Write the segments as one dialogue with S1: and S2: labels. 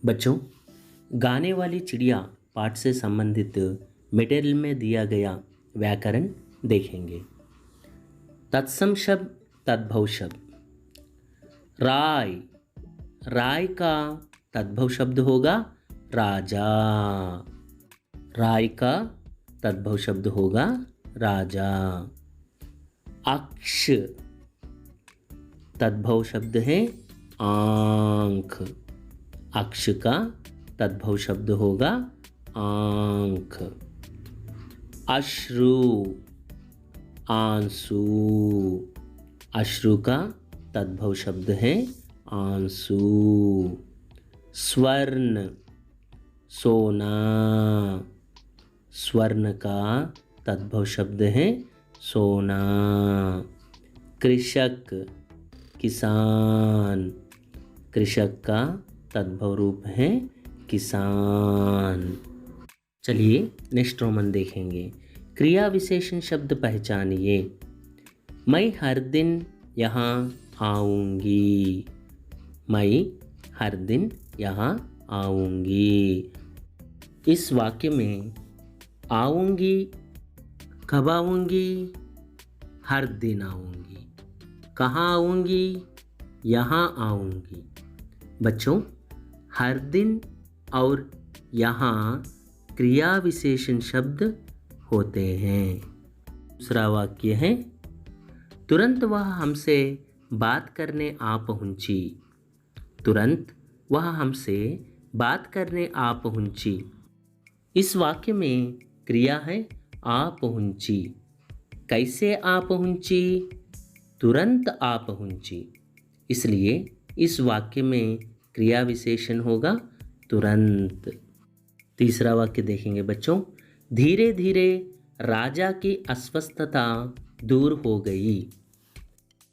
S1: बच्चों, गाने वाली चिड़िया पाठ से संबंधित मटेरियल में दिया गया व्याकरण देखेंगे। तत्सम शब्द, तद्भव शब्द। राय, राय का तद्भव शब्द होगा राजा। राय का तद्भव शब्द होगा राजा। अक्ष, तद्भव शब्द है आंख। अक्ष का तद्भव शब्द होगा आंख। अश्रु, आंसू। अश्रु का तद्भव शब्द है आंसू। स्वर्ण, सोना। स्वर्ण का तद्भव शब्द है सोना। कृषक, किसान। कृषक का तद्भव रूप है किसान। चलिए नेक्स्ट रोमन देखेंगे। क्रिया विशेषण शब्द पहचानिए। मैं हर दिन यहाँ आऊँगी। मैं हर दिन यहाँ आऊँगी। इस वाक्य में आऊँगी, कब आऊँगी? हर दिन आऊँगी। कहाँ आऊँगी? यहाँ आऊँगी। बच्चों, हर दिन और यहाँ क्रिया विशेषण शब्द होते हैं। दूसरा वाक्य है, तुरंत वह हमसे बात करने आ पहुँची। तुरंत वह हमसे बात करने आ पहुँची। इस वाक्य में क्रिया है आ पहुँची। कैसे आ पहुँची? तुरंत आ पहुँची। इसलिए इस वाक्य में क्रिया विशेषण होगा तुरंत। तीसरा वाक्य देखेंगे बच्चों। धीरे धीरे राजा की अस्वस्थता दूर हो गई।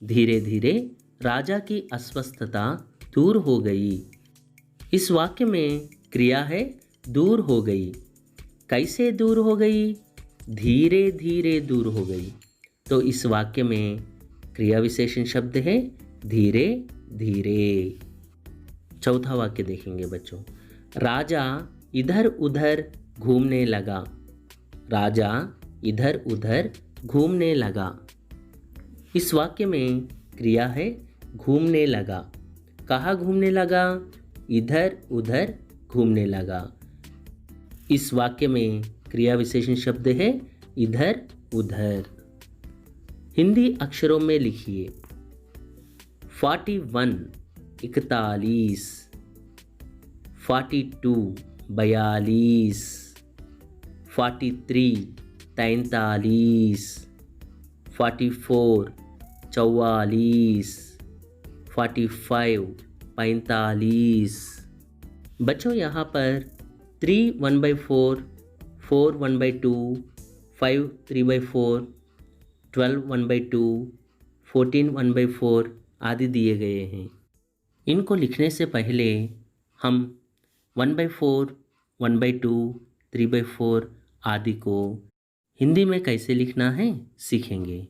S1: धीरे धीरे राजा की अस्वस्थता दूर हो गई। इस वाक्य में क्रिया है दूर हो गई। कैसे दूर हो गई? धीरे धीरे दूर हो गई। तो इस वाक्य में क्रिया विशेषण शब्द है धीरे धीरे। चौथा वाक्य देखेंगे बच्चों। राजा इधर उधर घूमने लगा। राजा इधर उधर घूमने लगा। इस वाक्य में क्रिया है घूमने लगा। कहाँ घूमने लगा? इधर उधर घूमने लगा। इस वाक्य में क्रिया विशेषण शब्द है इधर उधर। हिंदी अक्षरों में लिखिए। 41 41, 42 42, 43 43, 44 44, 45 45। बच्चों, यहाँ पर 3 1/4, 4 1/2, 5 3/4, 12 1/2, 14 1/4 आदि दिए गए हैं। इनको लिखने से पहले हम 1/4, 1/2, 3/4 आदि को हिंदी में कैसे लिखना है सीखेंगे।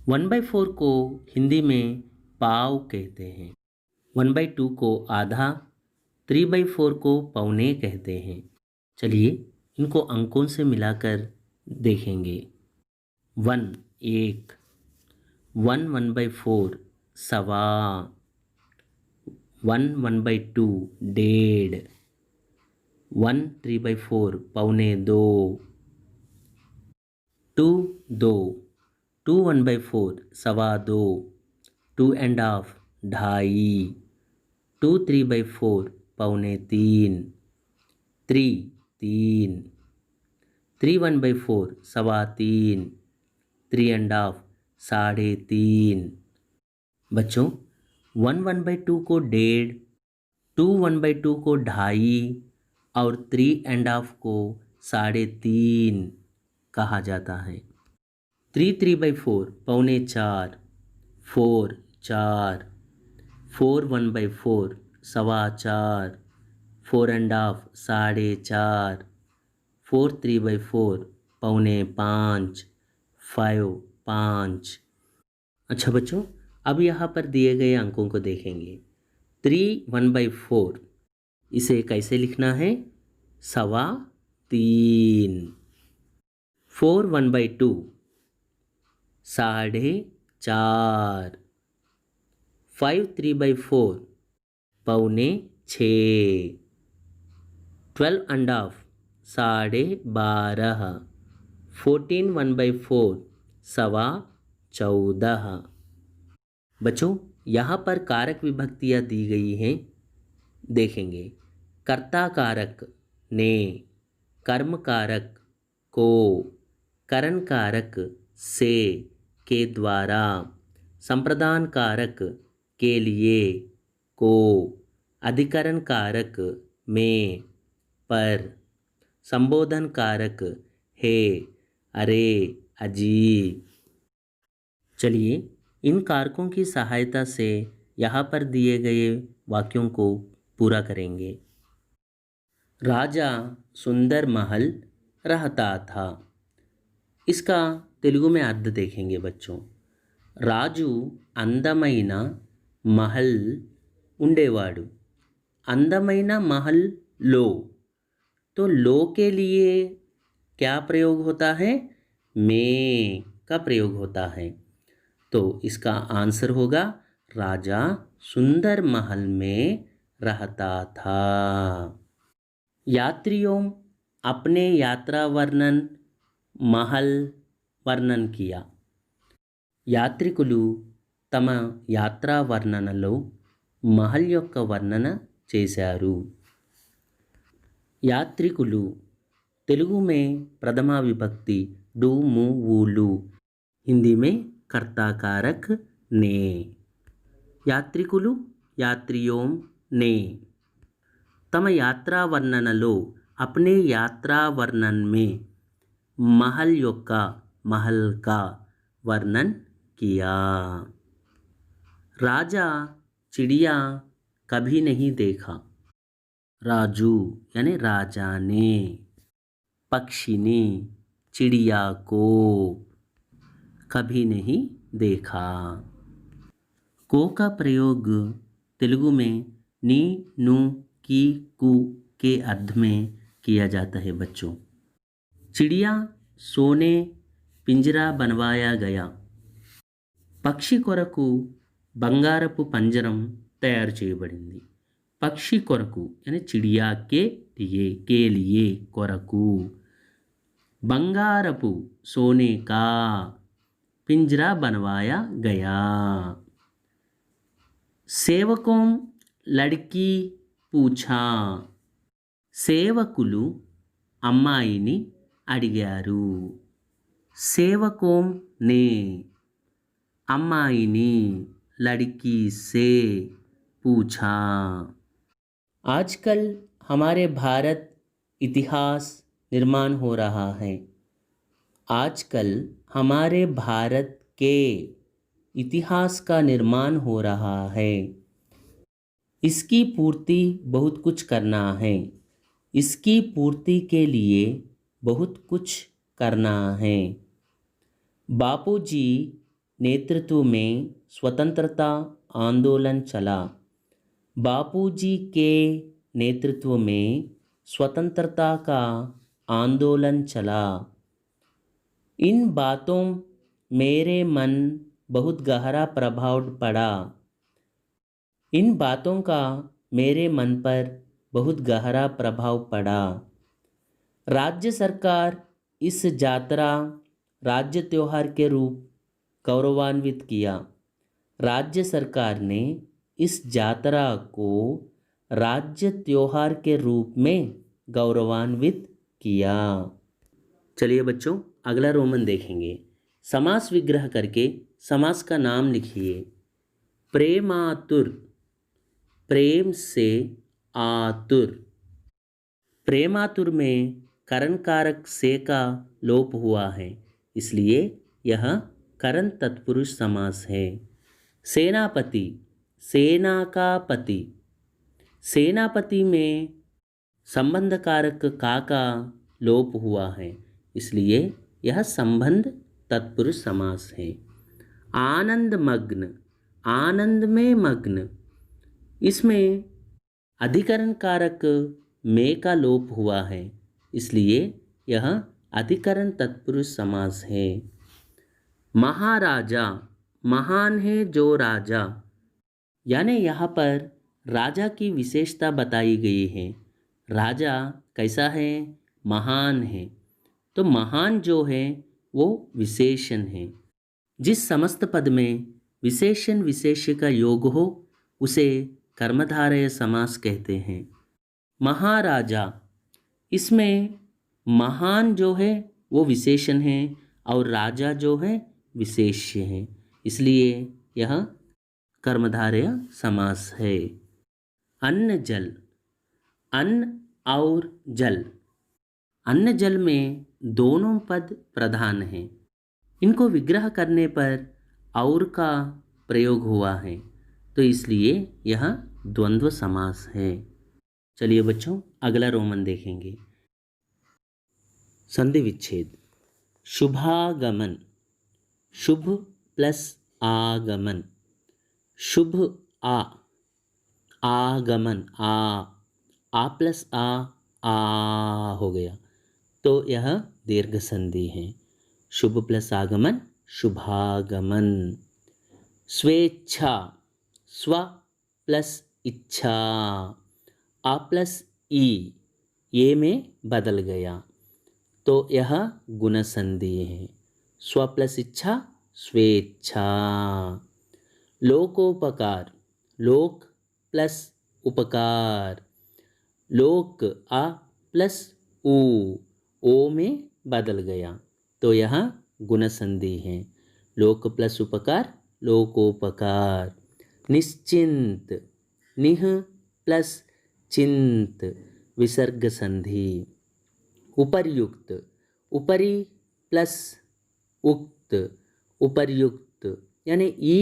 S1: 1/4 को हिंदी में पाव कहते हैं। 1/2 को आधा, 3/4 को पौने कहते हैं। चलिए इनको अंकों से मिलाकर देखेंगे। 1 1, 1 1/4 सवा, 1 1/2 डेढ़, 1 3/4 पौने 2, 2 2, 2 1/4 सवा 2, 2 1/2 ढाई, 2 3/4 पौने 3, 3 3, 3 1/4 सवा 3, 3 1/2 साढ़े 3। बच्चों, 1 1/2 को डेढ़, 2 1/2 को ढाई और 3 1/2 को साढ़े 3 कहा जाता है। 3 3/4 पौने 4, 4 4, 4 1/4 सवा 4, 4 1/2 साढ़े 4, 4 3/4 पौने 5, 5 5। अच्छा बच्चों, अब यहाँ पर दिए गए अंकों को देखेंगे। 3 1/4 इसे कैसे लिखना है? 3.25। 4 1/2 4.5। 5 3/4 6.25। 12.5 12.5। 14 1/4 14.25। बच्चों, यहाँ पर कारक विभक्तियाँ दी गई हैं, देखेंगे। कर्ता कारक ने, कर्म कारक को, करण कारक से, के द्वारा, संप्रदान कारक के लिए, को, अधिकरण कारक में, पर, संबोधन कारक है, अरे, अजी। चलिए इन कारकों की सहायता से यहाँ पर दिए गए वाक्यों को पूरा करेंगे। राजा सुंदर महल रहता था। इसका तेलुगु में अर्थ देखेंगे बच्चों। राजू అందమైన महल ఉండేవాడు। అందమైన महल लो, तो लो के लिए क्या प्रयोग होता है? में का प्रयोग होता है। तो इसका आंसर होगा राजा सुंदर महल में रहता था। यात्रियों अपने यात्रा वर्णन महल వర్ణన किया। యాత్రికులు తమ యాత్రా వర్ణనలో మహల్ యొక్క వర్ణన చేశారు। యాత్రికులు तेलुगु में प्रथमा विभक्ति डू मू वूलू, हिंदी में कर्ता कारक ने। యాత్రికులు यात्रियों ने तम यात्रा वर्णनलो अपने यात्रा वर्णन में महल యొక్క महल का वर्णन किया। राजा चिड़िया कभी नहीं देखा। राजू यानी राजा ने, पक्षी ने, चिड़िया को कभी नहीं देखा। को का प्रयोग तेलुगु में नी, नु, की, कु के अर्थ में किया जाता है बच्चों। चिड़िया सोने पिंजरा बनवाया गया। పక్షి కొరకు బంగారపు పంజరం తయారు చేయబడింది। పక్షి కొరకు यानी चिड़िया के लिए కొరకు, బంగారపు सोने का पिंजरा बनवाया गया। సేవకోं लड़की पूछा। సేవకులు అమ్మాయిని అడిగారు। సేవకోं ने अम्माईनी लड़की से पूछा। आजकल हमारे भारत इतिहास निर्माण हो रहा है। आजकल हमारे भारत के इतिहास का निर्माण हो रहा है। इसकी पूर्ति बहुत कुछ करना है। इसकी पूर्ति के लिए बहुत कुछ करना है। बापूजी नेतृत्व में स्वतंत्रता आंदोलन चला। बापूजी के नेतृत्व में स्वतंत्रता का आंदोलन चला। इन बातों मेरे मन बहुत गहरा प्रभाव पड़ा। इन बातों का मेरे मन पर बहुत गहरा प्रभाव पड़ा। राज्य सरकार इस यात्रा राज्य त्योहार के रूप गौरवान्वित किया। राज्य सरकार ने इस यात्रा को राज्य त्योहार के रूप में गौरवान्वित किया। चलिए बच्चों अगला रोमन देखेंगे। समास विग्रह करके समास का नाम लिखिए। प्रेमातुर, प्रेम से आतुर। प्रेमातुर में करण कारक से का लोप हुआ है, इसलिए यह करण तत्पुरुष समास है। सेनापति, सेना का पति। सेनापति में संबंध कारक का लोप हुआ है, इसलिए यह संबंध तत्पुरुष समास है। आनंद मग्न, आनंद में मग्न। इसमें अधिकरण कारक में का लोप हुआ है, इसलिए यह अधिकरण तत्पुरुष समास है। महाराजा, महान है जो राजा, यानी यहाँ पर राजा की विशेषता बताई गई है। राजा कैसा है? महान है। तो महान जो है वो विशेषण है। जिस समस्त पद में विशेषण विशेष्य का योग हो उसे कर्मधारय समास कहते हैं। महाराजा, इसमें महान जो है वो विशेषण है और राजा जो है विशेष्य है, इसलिए यह कर्मधारय समास है। अन्न जल, अन्न और जल, अन्न जल में दोनों पद प्रधान हैं। इनको विग्रह करने पर और का प्रयोग हुआ है, तो इसलिए यह द्वंद्व समास है। चलिए बच्चों, अगला रोमन देखेंगे। संधि विच्छेद। शुभागमन, शुभ प्लस आगमन, शुभ आ, आगमन आ प्लस आ हो गया, तो यह दीर्घ संधि है। शुभ प्लस आगमन शुभागमन। स्वेच्छा, स्व प्लस इच्छा, आ प्लस ई, ये में बदल गया, तो यह गुण संधि है। स्व प्लस इच्छा स्वेच्छा। लोकोपकार, लोक प्लस उपकार, लोक आ प्लस ओ में बदल गया, तो यह गुण संधि है। लोक प्लस उपकार लोकोपकार। निश्चिंत, निह प्लस चिंत, विसर्ग संधि। उपर्युक्त, उपरि प्लस उक्त, उपर्युक्त, यानी ई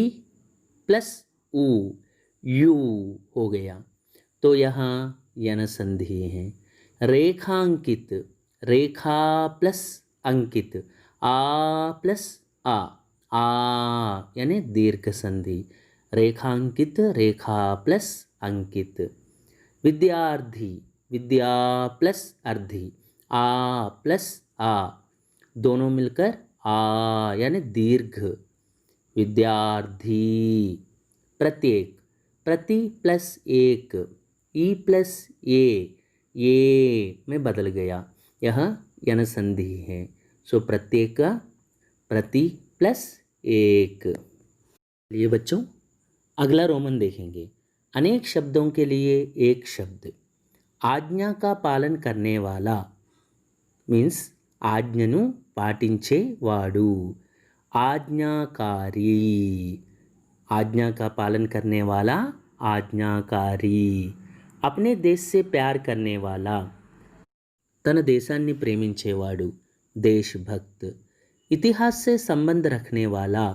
S1: प्लस ऊ, यू हो गया, तो यहाँ यन संधि है। रेखांकित, रेखा प्लस अंकित, आ प्लस आ, यानी दीर्घ संधि। रेखांकित, रेखा प्लस अंकित। विद्यार्थी, विद्या प्लस अर्धी, आ प्लस आ, दोनों मिलकर आ यानी दीर्घ। विद्यार्थी। प्रत्येक, प्रति प्लस एक, ई प्लस ये में बदल गया, यह यन संधि है। सो प्रत्येक का प्रति प्लस एक। ये बच्चों, अगला रोमन देखेंगे। अनेक शब्दों के लिए एक शब्द। आज्ञा का पालन करने वाला मीन्स आज्ञनु पाटिंचे वाडू, आज्ञाकारी, आज्ञा का पालन करने वाला आज्ञाकारी। अपने देश से प्यार करने वाला तन देशाన్ని ప్రేమించేవాడు देशभक्त। इतिहास से संबंध रखने वाला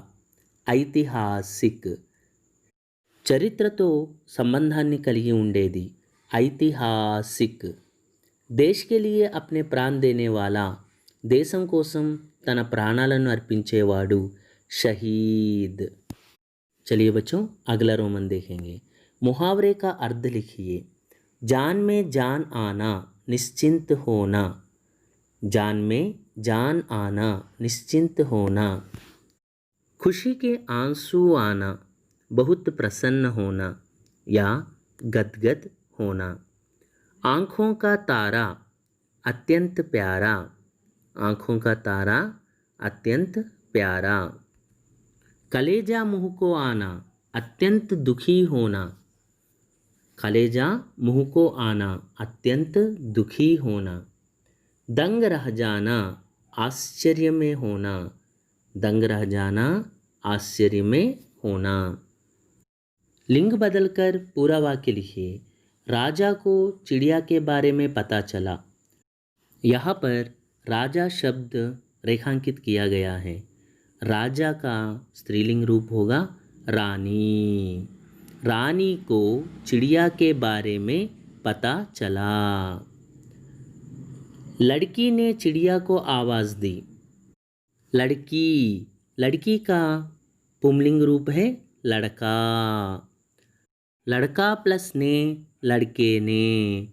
S1: ऐतिहासिक। చరిత్రతో సంబంధాన్ని కలిగి ఉండేది ऐतिहासिक। देश के लिए अपने प्राण देने वाला, देशం కోసం తన ప్రాణాలను అర్పించేవాడు शहीद। चलिए बच्चों, अगला रोमन देखेंगे। मुहावरे का अर्थ लिखिए। जान में जान आना, निश्चिंत होना, जान में जान आना, निश्चिंत होना। खुशी के आंसू आना, बहुत प्रसन्न होना या गदगद होना। आँखों का तारा, अत्यंत प्यारा, आँखों का तारा अत्यंत प्यारा। कलेजा मुँह को आना, अत्यंत दुखी होना, कलेजा मुँह को आना, अत्यंत दुखी होना। दंग रह जाना, आश्चर्य में होना, दंग रह जाना, आश्चर्य में होना। लिंग बदलकर पूरा वाक्य लिखिए। राजा को चिड़िया के बारे में पता चला। यहाँ पर राजा शब्द रेखांकित किया गया है। राजा का स्त्रीलिंग रूप होगा रानी। रानी को चिड़िया के बारे में पता चला। लड़की ने चिड़िया को आवाज़ दी। लड़की, लड़की का पुंलिंग रूप है लड़का। लड़का प्लस ने, लड़के ने।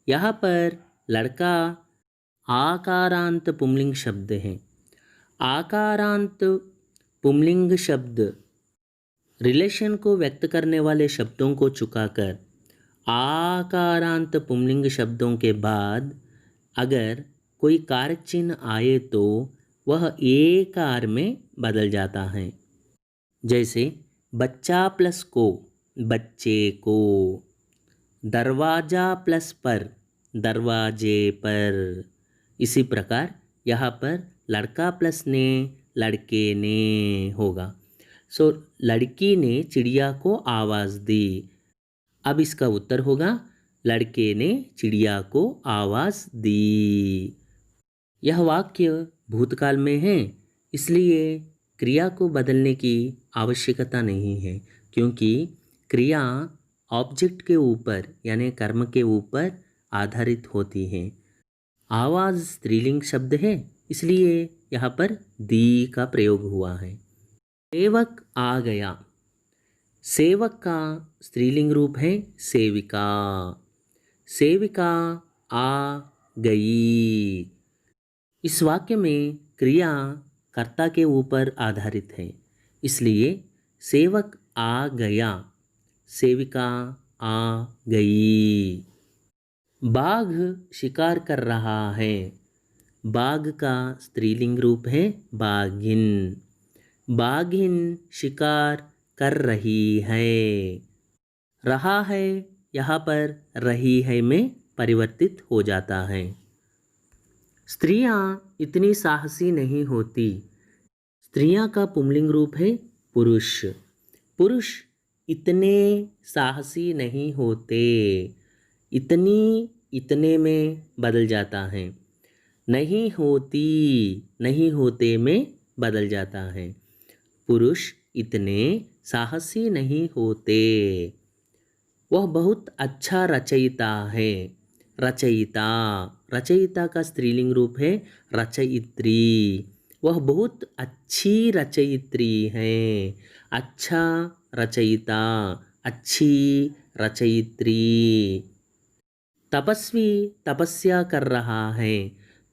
S1: यहाँ पर लड़का आकारांत पुंलिंग शब्द है। आकारांत पुंलिंग शब्द रिलेशन को व्यक्त करने वाले शब्दों को चुकाकर आकारांत पुंलिंग शब्दों के बाद अगर कोई कारक चिन्ह आए तो वह एकार में बदल जाता है। जैसे बच्चा प्लस को, बच्चे को। दरवाज़ा प्लस पर, दरवाजे पर। इसी प्रकार यहाँ पर लड़का प्लस ने, लड़के ने होगा। सो लड़की ने चिड़िया को आवाज़ दी। अब इसका उत्तर होगा लड़के ने चिड़िया को आवाज़ दी। यह वाक्य भूतकाल में है, इसलिए क्रिया को बदलने की आवश्यकता नहीं है, क्योंकि क्रिया ऑब्जेक्ट के ऊपर यानी कर्म के ऊपर आधारित होती है। आवाज़ स्त्रीलिंग शब्द है, इसलिए यहाँ पर दी का प्रयोग हुआ है। सेवक आ गया। सेवक का स्त्रीलिंग रूप है सेविका। सेविका आ गई। इस वाक्य में क्रिया कर्ता के ऊपर आधारित है, इसलिए सेवक आ गया, सेविका आ गई। बाघ शिकार कर रहा है। बाघ का स्त्रीलिंग रूप है बाघिन। बाघिन शिकार कर रही है। रहा है यहाँ पर रही है में परिवर्तित हो जाता है। स्त्रियां इतनी साहसी नहीं होती। स्त्रियां का पुंलिंग रूप है पुरुष। पुरुष इतने साहसी नहीं होते। इतनी इतने में बदल जाता है। नहीं होती, नहीं होते में बदल जाता है। पुरुष इतने साहसी नहीं होते। वह बहुत अच्छा रचयिता है। रचयिता, रचयिता का स्त्रीलिंग रूप है रचयित्री। वह बहुत अच्छी रचयित्री है। अच्छा रचयिता, अच्छी रचयित्री। तपस्वी तपस्या कर रहा है।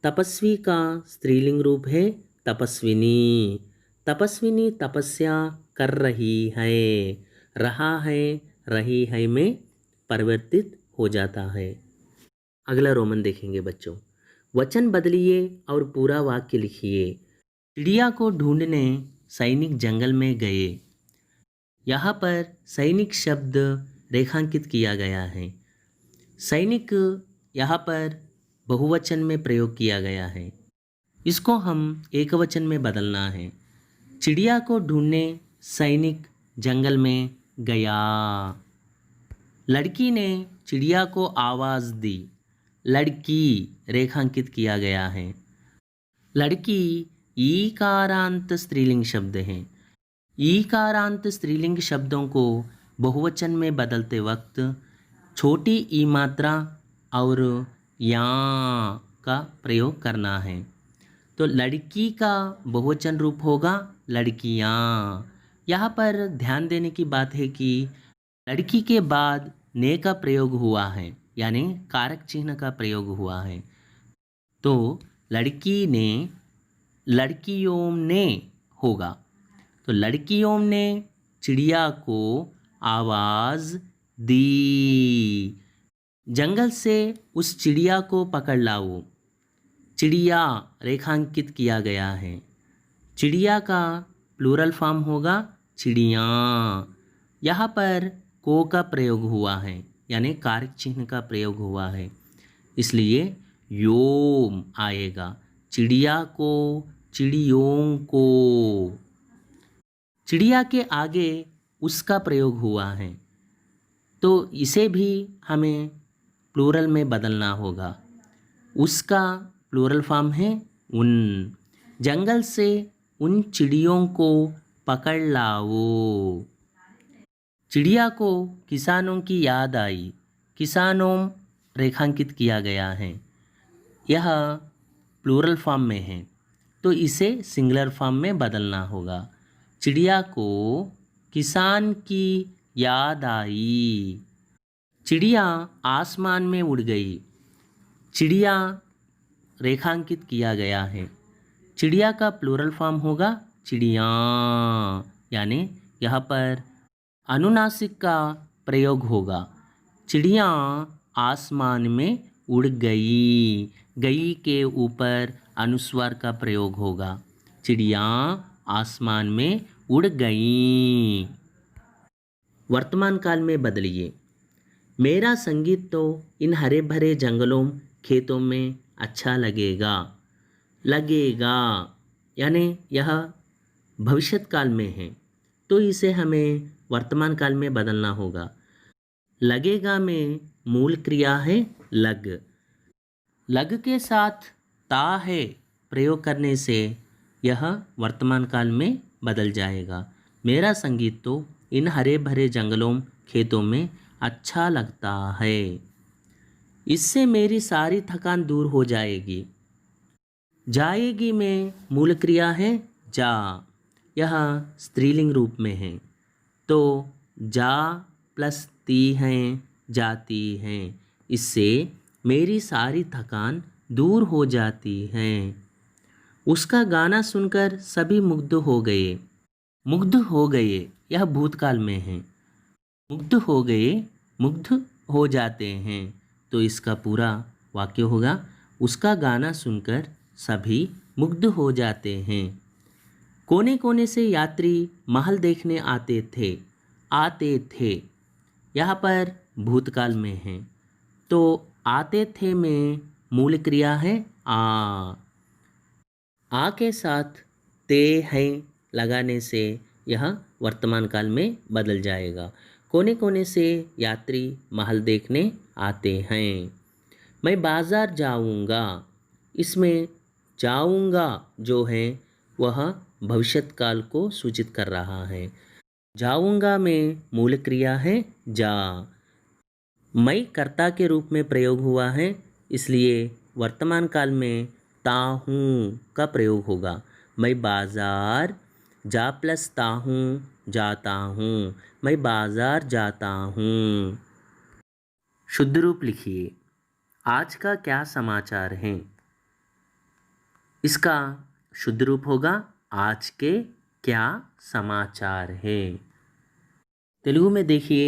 S1: तपस्वी का स्त्रीलिंग रूप है तपस्विनी। तपस्विनी तपस्या कर रही है। रहा है, रही है में परिवर्तित हो जाता है। अगला रोमन देखेंगे बच्चों। वचन बदलिए और पूरा वाक्य लिखिए। चिड़िया को ढूंढने सैनिक जंगल में गए। यहाँ पर सैनिक शब्द रेखांकित किया गया है। सैनिक यहाँ पर बहुवचन में प्रयोग किया गया है। इसको हम एकवचन में बदलना है। चिड़िया को ढूंढने सैनिक जंगल में गया। लड़की ने चिड़िया को आवाज़ दी। लड़की रेखांकित किया गया है। लड़की ईकारांत स्त्रीलिंग शब्द है। ईकारांत स्त्रीलिंग शब्दों को बहुवचन में बदलते वक्त छोटी ई मात्रा और या का प्रयोग करना है। तो लड़की का बहुवचन रूप होगा लड़कियाँ। यहाँ पर ध्यान देने की बात है कि लड़की के बाद ने का प्रयोग हुआ है, यानी कारक चिन्ह का प्रयोग हुआ है। तो लड़की ने, लड़कियों ने होगा। तो लड़कियों ने चिड़िया को आवाज़ दी। जंगल से उस चिड़िया को पकड़ लाओ। चिड़िया रेखांकित किया गया है। चिड़िया का प्लूरल फॉर्म होगा चिड़ियाँ। यहाँ पर को का प्रयोग हुआ है, यानी कारक चिन्ह का प्रयोग हुआ है, इसलिए योम आएगा। चिड़िया को, चिड़ियों को। चिड़िया के आगे उसका प्रयोग हुआ है, तो इसे भी हमें प्लूरल में बदलना होगा। उसका प्लूरल फॉर्म है उन। जंगल से उन चिड़ियों को पकड़ लाओ। चिड़िया को किसानों की याद आई। किसानों रेखांकित किया गया है। यह प्लूरल फॉर्म में है, तो इसे सिंगुलर फॉर्म में बदलना होगा। चिड़िया को किसान की याद आई। चिड़िया आसमान में उड़ गई। चिड़िया रेखांकित किया गया है। चिड़िया का प्लूरल फॉर्म होगा चिड़िया, यानी यहाँ पर अनुनासिक का प्रयोग होगा। चिड़िया आसमान में उड़ गई। गई के ऊपर अनुस्वार का प्रयोग होगा। चिड़िया आसमान में उड़ गई। वर्तमान काल में बदलिए। मेरा संगीत तो इन हरे भरे जंगलों खेतों में अच्छा लगेगा। लगेगा यानी यह भविष्यत काल में है, तो इसे हमें वर्तमान काल में बदलना होगा। लगेगा में मूल क्रिया है लग। लग के साथ ता है प्रयोग करने से यह वर्तमान काल में बदल जाएगा। मेरा संगीत तो इन हरे भरे जंगलों खेतों में अच्छा लगता है। इससे मेरी सारी थकान दूर हो जाएगी। जाएगी में मूल क्रिया है जा। यह स्त्रीलिंग रूप में है, तो जा प्लस ती हैं, जाती हैं। इससे मेरी सारी थकान दूर हो जाती है। उसका गाना सुनकर सभी मुग्ध हो गए। मुग्ध हो गए यह भूतकाल में है। मुग्ध हो गए मुग्ध हो जाते हैं, तो इसका पूरा वाक्य होगा उसका गाना सुनकर सभी मुग्ध हो जाते हैं। कोने कोने से यात्री महल देखने आते थे। आते थे यहाँ पर भूतकाल में है, तो आते थे में मूल क्रिया है आ के साथ ते हैं लगाने से यह वर्तमान काल में बदल जाएगा। कोने कोने से यात्री महल देखने आते हैं। मैं बाज़ार जाऊंगा। इसमें जाऊंगा जो है वह भविष्यत काल को सूचित कर रहा है। जाऊंगा में मूल क्रिया है जा। मैं कर्ता के रूप में प्रयोग हुआ है, इसलिए वर्तमान काल में ता हूँ का प्रयोग होगा। मैं बाज़ार जा प्लस ता हूँ जाता हूँ। मैं बाज़ार जाता हूँ। शुद्ध रूप लिखिए। आज का क्या समाचार है। इसका शुद्ध रूप होगा आज के क्या समाचार है। तेलुगु में देखिए,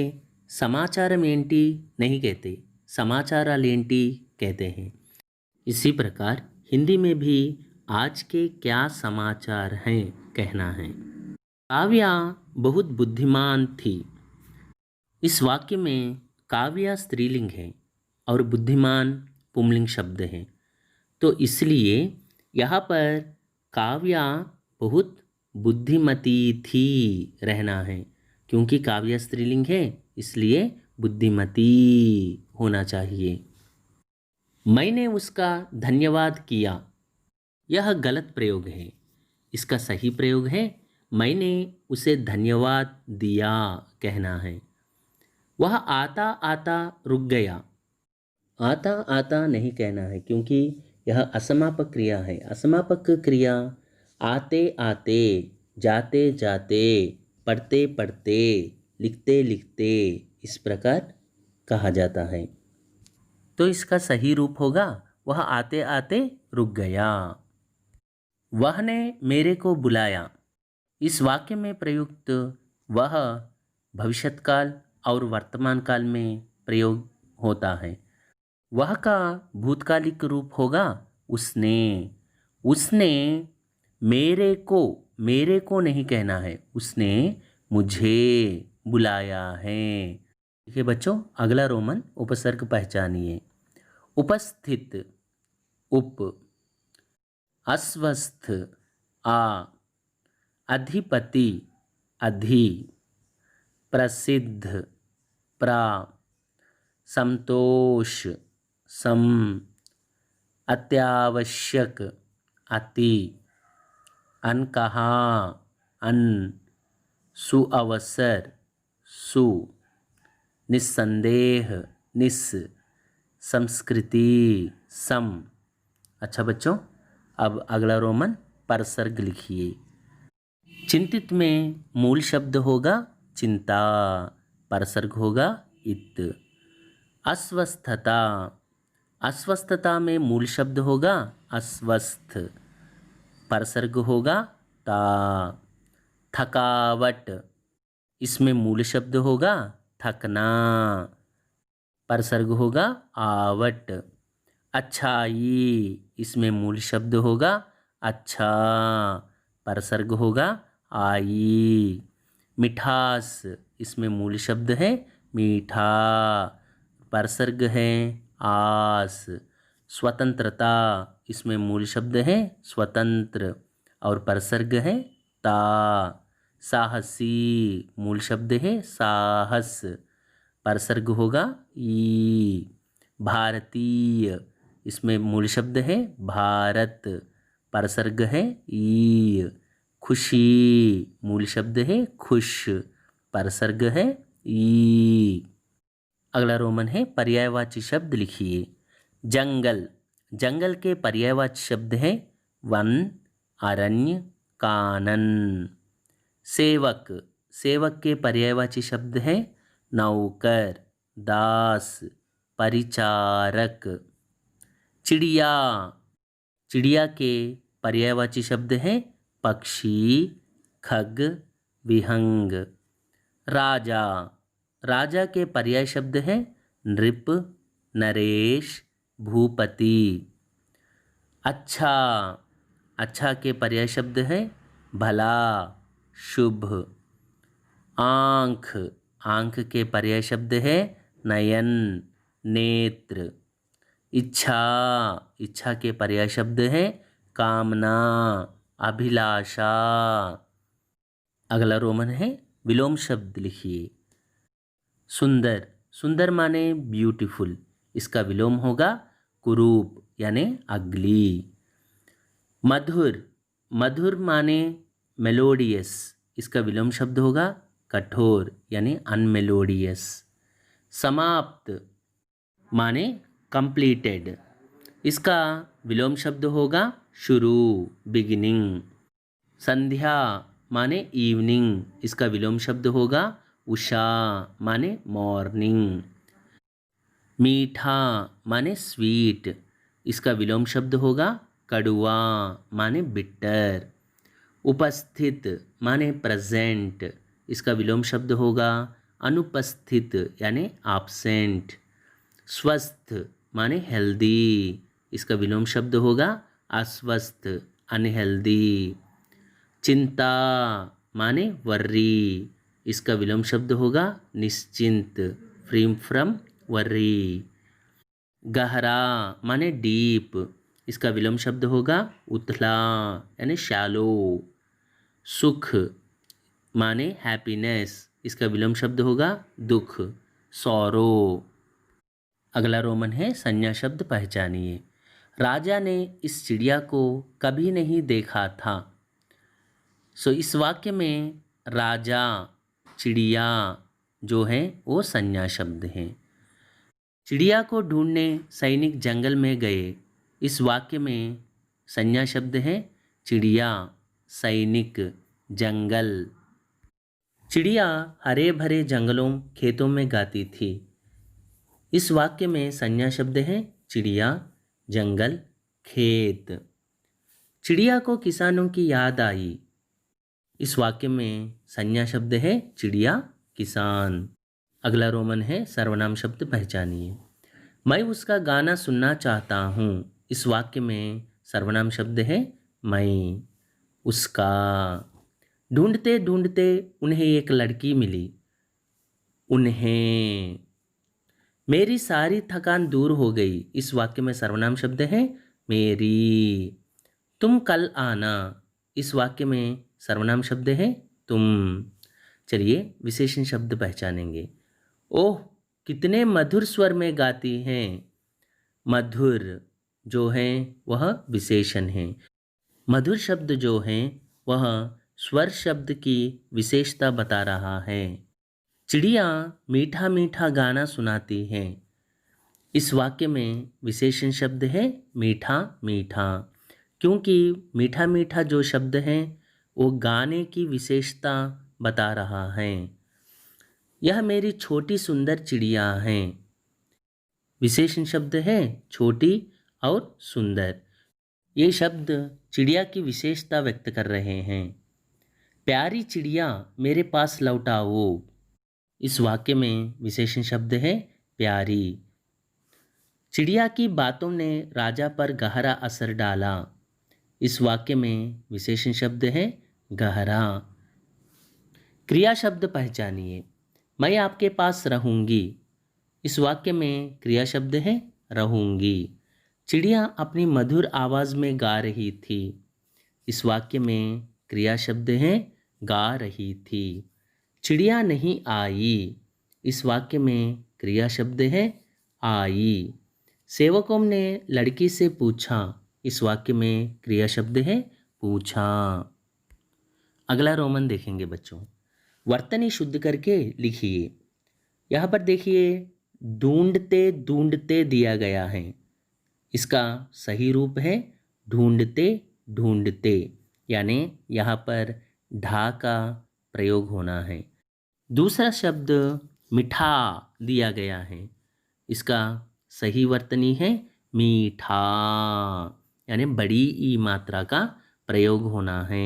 S1: समाचारम ఏంటి नहीं कहते, समाचाराలు ఏంటి कहते हैं। इसी प्रकार हिंदी में भी आज के क्या समाचार हैं कहना है। काव्या बहुत बुद्धिमान थी। इस वाक्य में काव्या स्त्रीलिंग है और बुद्धिमान पुंलिंग शब्द है, तो इसलिए यहाँ पर काव्या बहुत बुद्धिमती थी रहना है। क्योंकि काव्या स्त्रीलिंग है इसलिए बुद्धिमती होना चाहिए। मैंने उसका धन्यवाद किया। यह गलत प्रयोग है। इसका सही प्रयोग है मैंने उसे धन्यवाद दिया कहना है। वह आता आता रुक गया। आता आता नहीं कहना है, क्योंकि यह असमापक क्रिया है। असमापक क्रिया आते आते, जाते जाते, पढ़ते पढ़ते, लिखते लिखते इस प्रकार कहा जाता है। तो इसका सही रूप होगा वह आते आते रुक गया। वह ने मेरे को बुलाया। इस वाक्य में प्रयुक्त वह भविष्यत्काल और वर्तमान काल में प्रयोग होता है। वह का भूतकालिक रूप होगा उसने। उसने मेरे को नहीं कहना है, उसने मुझे बुलाया है। देखिए बच्चों, अगला रोमन उपसर्ग पहचानिए। उपस्थित उप, अस्वस्थ आ, अधिपति अधि, प्रसिद्ध प्रा, संतोष सम, अत्यावश्यक अति, अनकहा अन, सुअवसर सु, निस्संदेह निस, संस्कृति सम। अच्छा बच्चों, अब अगला रोमन परसर्ग लिखिए। चिंतित में मूल शब्द होगा चिंता। परसर्ग होगा इत। अस्वस्थता, अस्वस्थता में मूल शब्द होगा अस्वस्थ, परसर्ग होगा ता। थकावट, इसमें मूल शब्द होगा थकना, परसर्ग होगा आवट। अच्छाई, इसमें मूल शब्द होगा अच्छा, परसर्ग होगा आई। मिठास, इसमें मूल शब्द है मीठा, परसर्ग है आस। स्वतंत्रता, इसमें मूल शब्द है स्वतंत्र और परसर्ग है ता। साहसी, मूल शब्द है साहस, परसर्ग होगा ई। भारतीय, इसमें मूल शब्द है भारत, परसर्ग है ई। खुशी, मूल शब्द है खुश, परसर्ग है ई। अगला रोमन है पर्यायवाची शब्द लिखिए। जंगल, जंगल के पर्यायवाची शब्द है वन, अरण्य, कानन। सेवक, सेवक के पर्यायवाची शब्द है नौकर, दास, परिचारक। चिड़िया, चिड़िया के पर्यायवाची शब्द है पक्षी, खग, विहंग। राजा, राजा के पर्याय शब्द है नृप, नरेश, भूपति। अच्छा, अच्छा के पर्याय शब्द है भला, शुभ। आँख, आँख के पर्याय शब्द है नयन, नेत्र। इच्छा, इच्छा के पर्याय शब्द है कामना, अभिलाषा। अगला रोमन है विलोम शब्द लिखिए। सुंदर, सुंदर माने ब्यूटीफुल, इसका विलोम होगा कुरूप यानी अगली। मधुर, मधुर माने मेलोडियस, इसका विलोम शब्द होगा कठोर यानी अनमेलोडियस। समाप्त माने कंप्लीटेड, इसका विलोम शब्द होगा शुरू, बिगिनिंग। संध्या माने इवनिंग, इसका विलोम शब्द होगा उषा माने मॉर्निंग। मीठा माने स्वीट, इसका विलोम शब्द होगा कड़वा माने बिटर। उपस्थित माने प्रेजेंट, इसका विलोम शब्द होगा अनुपस्थित यानी एब्सेंट। स्वस्थ माने हेल्दी, इसका विलोम शब्द होगा अस्वस्थ, अनहेल्दी। चिंता माने वर्री, इसका विलोम शब्द होगा निश्चिंत, फ्री फ्रॉम वर्री। गहरा माने डीप, इसका विलोम शब्द होगा उथला यानी शैलो। सुख माने हैप्पीनेस, इसका विलोम शब्द होगा दुख, सौरो। अगला रोमन है संज्ञा शब्द पहचानिए। राजा ने इस चिड़िया को कभी नहीं देखा था। इस वाक्य में राजा, चिड़िया जो है वो संज्ञा शब्द हैं। चिड़िया को ढूंढने सैनिक जंगल में गए, इस वाक्य में संज्ञा शब्द है चिड़िया, सैनिक, जंगल। चिड़िया हरे भरे जंगलों खेतों में गाती थी, इस वाक्य में संज्ञा शब्द है चिड़िया, जंगल, खेत। चिड़िया को किसानों की याद आई, इस वाक्य में संज्ञा शब्द है चिड़िया, किसान। अगला रोमन है सर्वनाम शब्द पहचानिए। मैं उसका गाना सुनना चाहता हूँ, इस वाक्य में सर्वनाम शब्द है मैं, उसका। ढूंढते ढूंढते उन्हें एक लड़की मिली, उन्हें। मेरी सारी थकान दूर हो गई, इस वाक्य में सर्वनाम शब्द है मेरी। तुम कल आना, इस वाक्य में सर्वनाम शब्द है तुम। चलिए विशेषण शब्द पहचानेंगे। ओह कितने मधुर स्वर में गाती हैं, मधुर जो है वह विशेषण है। मधुर शब्द जो है वह स्वर शब्द की विशेषता बता रहा है। चिड़िया मीठा मीठा गाना सुनाती है, इस वाक्य में विशेषण शब्द है मीठा मीठा, क्योंकि मीठा मीठा जो शब्द है वो गाने की विशेषता बता रहा है। यह मेरी छोटी सुंदर चिड़िया हैं। विशेषण शब्द है छोटी और सुंदर। ये शब्द चिड़िया की विशेषता व्यक्त कर रहे हैं। प्यारी चिड़िया मेरे पास लौट आओ। इस वाक्य में विशेषण शब्द है प्यारी। चिड़िया की बातों ने राजा पर गहरा असर डाला। इस वाक्य में विशेषण शब्द है गहरा। क्रिया शब्द पहचानिए। मैं आपके पास रहूंगी। इस वाक्य में क्रिया शब्द है रहूंगी। चिड़िया अपनी मधुर आवाज में गा रही थी। इस वाक्य में क्रिया शब्द है गा रही थी। चिड़िया नहीं आई। इस वाक्य में क्रिया शब्द है आई। सेवकों ने लड़की से पूछा। इस वाक्य में क्रिया शब्द है पूछा। अगला रोमन देखेंगे बच्चों। वर्तनी शुद्ध करके लिखिए। यहाँ पर देखिए ढूंढते ढूंढते दिया गया है। इसका सही रूप है ढूंढते ढूंढते, यानी यहाँ पर ढा का प्रयोग होना है। दूसरा शब्द मिठा दिया गया है। इसका सही वर्तनी है मीठा, यानी बड़ी ई मात्रा का प्रयोग होना है।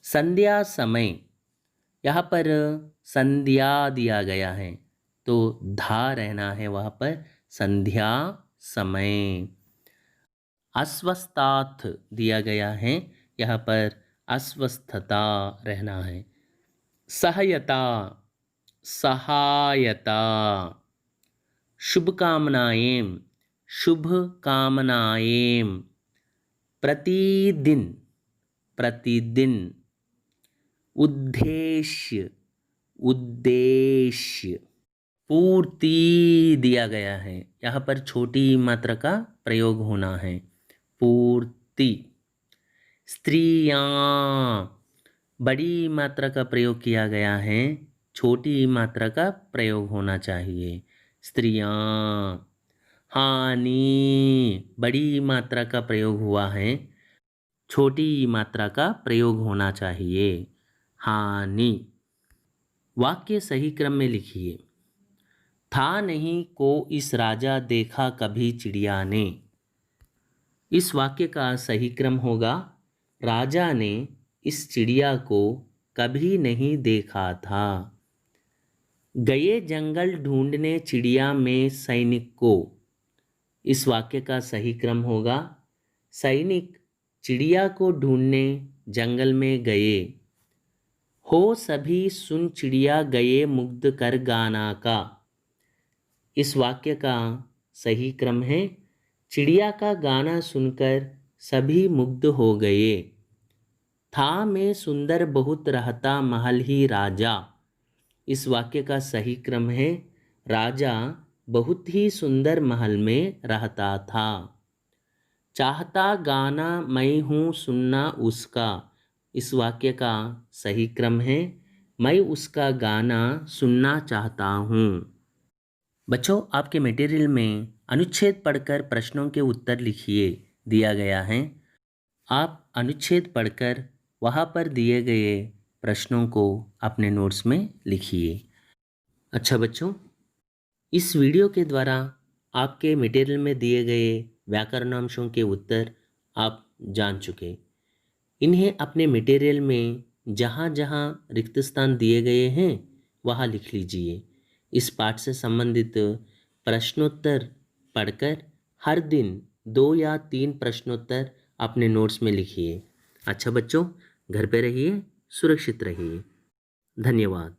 S1: संध्या समय, यहाँ पर संध्या दिया गया है तो धा रहना है वहाँ पर संध्या समय। अस्वस्थात दिया गया है, यहाँ पर अस्वस्थता रहना है। सहायता सहायता। शुभकामनाएं शुभकामनाएं। प्रतिदिन प्रतिदिन। उद्देश्य उद्देश्य। पूर्ति दिया गया है, यहाँ पर छोटी मात्रा का प्रयोग होना है पूर्ति। स्त्रियां, बड़ी मात्रा का प्रयोग किया गया है, छोटी मात्रा का प्रयोग होना चाहिए स्त्रियां। हानि, बड़ी मात्रा का प्रयोग हुआ है, छोटी मात्रा का प्रयोग होना चाहिए हानि। वाक्य सही क्रम में लिखिए। था नहीं को इस राजा देखा कभी चिड़िया ने। इस वाक्य का सही क्रम होगा राजा ने इस चिड़िया को कभी नहीं देखा था। गए जंगल ढूंढने चिड़िया में सैनिक को। इस वाक्य का सही क्रम होगा सैनिक चिड़िया को ढूंढने जंगल में गए। हो सभी सुन चिड़िया गए मुग्ध कर गाना का। इस वाक्य का सही क्रम है चिड़िया का गाना सुनकर सभी मुग्ध हो गए। था में सुंदर बहुत रहता महल ही राजा। इस वाक्य का सही क्रम है राजा बहुत ही सुंदर महल में रहता था। चाहता गाना मैं हूँ सुनना उसका। इस वाक्य का सही क्रम है मैं उसका गाना सुनना चाहता हूँ। बच्चों, आपके मटेरियल में अनुच्छेद पढ़कर प्रश्नों के उत्तर लिखिए दिया गया है। आप अनुच्छेद पढ़कर वहाँ पर दिए गए प्रश्नों को अपने नोट्स में लिखिए। अच्छा बच्चों, इस वीडियो के द्वारा आपके मटेरियल में दिए गए व्याकरणांशों के उत्तर आप जान चुके। इन्हें अपने मटेरियल में जहाँ जहाँ रिक्त स्थान दिए गए हैं वहाँ लिख लीजिए। इस पाठ से संबंधित प्रश्नोत्तर पढ़कर हर दिन 2 या 3 प्रश्नोत्तर अपने नोट्स में लिखिए। अच्छा बच्चों, घर पे रहिए, सुरक्षित रहिए। धन्यवाद।